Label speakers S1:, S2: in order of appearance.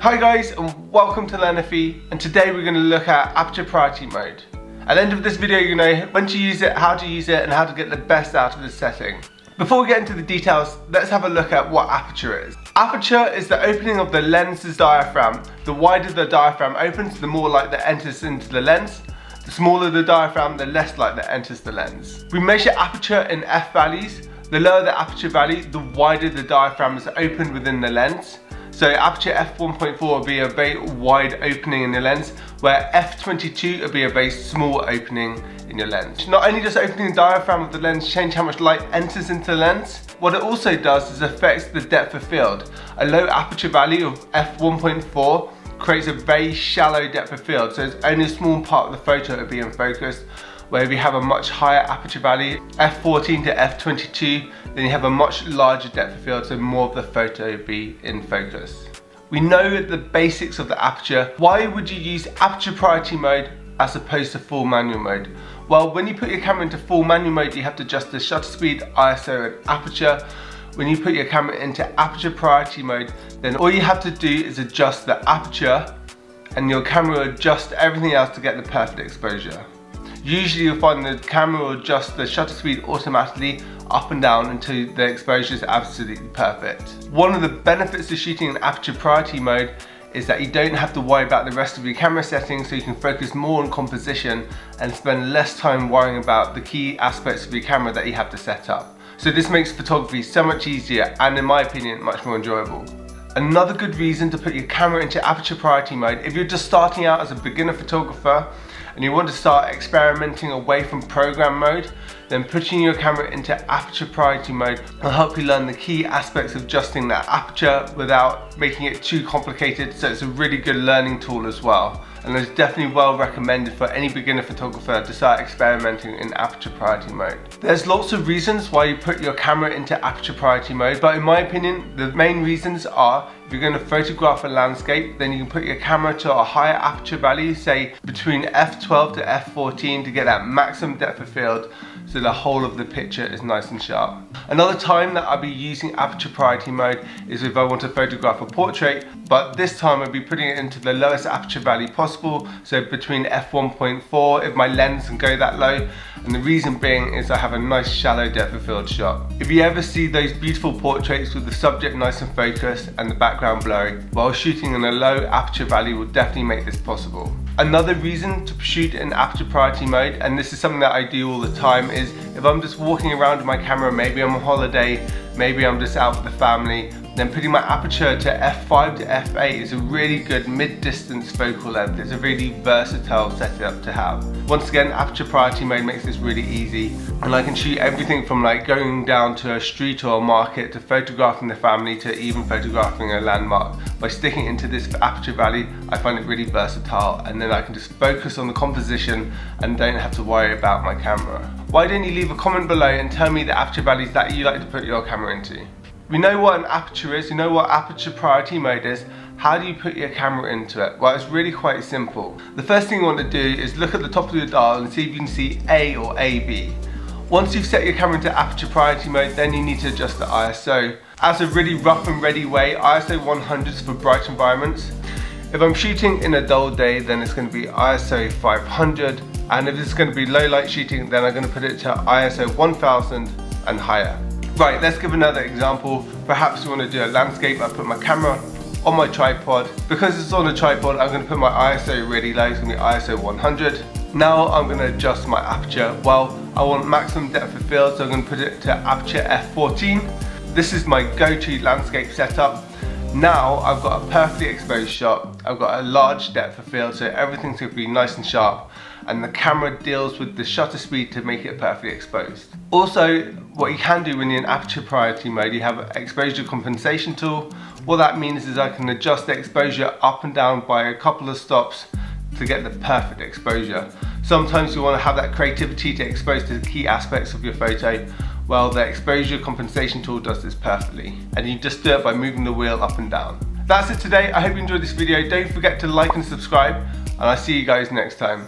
S1: Hi guys and welcome to LearnerFee, and today we're going to look at aperture priority mode. At the end of this video you're going to know when to use it, how to use it and how to get the best out of this setting. Before we get into the details, let's have a look at what aperture is. Aperture is the opening of the lens's diaphragm. The wider the diaphragm opens, the more light that enters into the lens. The smaller the diaphragm, the less light that enters the lens. We measure aperture in f values. The lower the aperture value, the wider the diaphragm is opened within the lens. So aperture f1.4 will be a very wide opening in the lens, where f22 will be a very small opening in your lens. Not only does opening the diaphragm of the lens change how much light enters into the lens, what it also does is affects the depth of field. A low aperture value of f1.4 creates a very shallow depth of field, so it's only a small part of the photo that will be in focus. Where if you have a much higher aperture value, f14 to f22, then you have a much larger depth of field, so more of the photo will be in focus. We know the basics of the aperture. Why would you use aperture priority mode as opposed to full manual mode? Well, when you put your camera into full manual mode, you have to adjust the shutter speed, ISO and aperture. When you put your camera into aperture priority mode, then all you have to do is adjust the aperture and your camera will adjust everything else to get the perfect exposure. Usually you'll find the camera will adjust the shutter speed automatically up and down until the exposure is absolutely perfect. One of the benefits of shooting in aperture priority mode is that you don't have to worry about the rest of your camera settings, so you can focus more on composition and spend less time worrying about the key aspects of your camera that you have to set up. So this makes photography so much easier and, in my opinion, much more enjoyable. Another good reason to put your camera into aperture priority mode, if you're just starting out as a beginner photographer and you want to start experimenting away from program mode, then putting your camera into aperture priority mode will help you learn the key aspects of adjusting that aperture without making it too complicated, so it's a really good learning tool as well. And it's definitely well recommended for any beginner photographer to start experimenting in aperture priority mode. There's lots of reasons why you put your camera into aperture priority mode, but in my opinion, the main reasons are if you're going to photograph a landscape, then you can put your camera to a higher aperture value, say between f12 to f14 to get that maximum depth of field, so the whole of the picture is nice and sharp. Another time that I'll be using aperture priority mode is if I want to photograph a portrait, but this time I'll be putting it into the lowest aperture value possible, so between f1.4 if my lens can go that low, and the reason being is I have a nice shallow depth of field shot. If you ever see those beautiful portraits with the subject nice and focused and the background blurry, while shooting in a low aperture value will definitely make this possible. Another reason to shoot in aperture priority mode, and this is something that I do all the time, is if I'm just walking around with my camera, maybe I'm on holiday, maybe I'm just out with the family, then putting my aperture to f5 to f8 is a really good mid-distance focal length. It's a really versatile setup to have. Once again, aperture priority mode makes this really easy, and I can shoot everything from like going down to a street or a market to photographing the family to even photographing a landmark. By sticking into this aperture value, I find it really versatile, and then I can just focus on the composition and don't have to worry about my camera. Why don't you leave a comment below and tell me the aperture values that you like to put your camera into? We know what an aperture is, you know what aperture priority mode is. How do you put your camera into it? Well, it's really quite simple. The first thing you want to do is look at the top of your dial and see if you can see A or AB. Once you've set your camera into aperture priority mode, then you need to adjust the ISO. As a really rough and ready way, ISO 100 is for bright environments. If I'm shooting in a dull day, then it's going to be ISO 500. And if it's going to be low light shooting, then I'm going to put it to ISO 1000 and higher. Right, let's give another example. Perhaps you want to do a landscape. I put my camera on my tripod. Because it's on a tripod, I'm going to put my ISO really low. It's going to be ISO 100. Now I'm going to adjust my aperture. Well, I want maximum depth of field, so I'm going to put it to aperture f14. This is my go-to landscape setup. Now I've got a perfectly exposed shot. I've got a large depth of field, so everything's going to be nice and sharp, and the camera deals with the shutter speed to make it perfectly exposed. Also, what you can do when you're in aperture priority mode, you have an exposure compensation tool. What that means is I can adjust the exposure up and down by a couple of stops to get the perfect exposure. Sometimes you want to have that creativity to expose to the key aspects of your photo. Well, the exposure compensation tool does this perfectly, and you just do it by moving the wheel up and down. That's it today. I hope you enjoyed this video. Don't forget to like and subscribe, and I'll see you guys next time.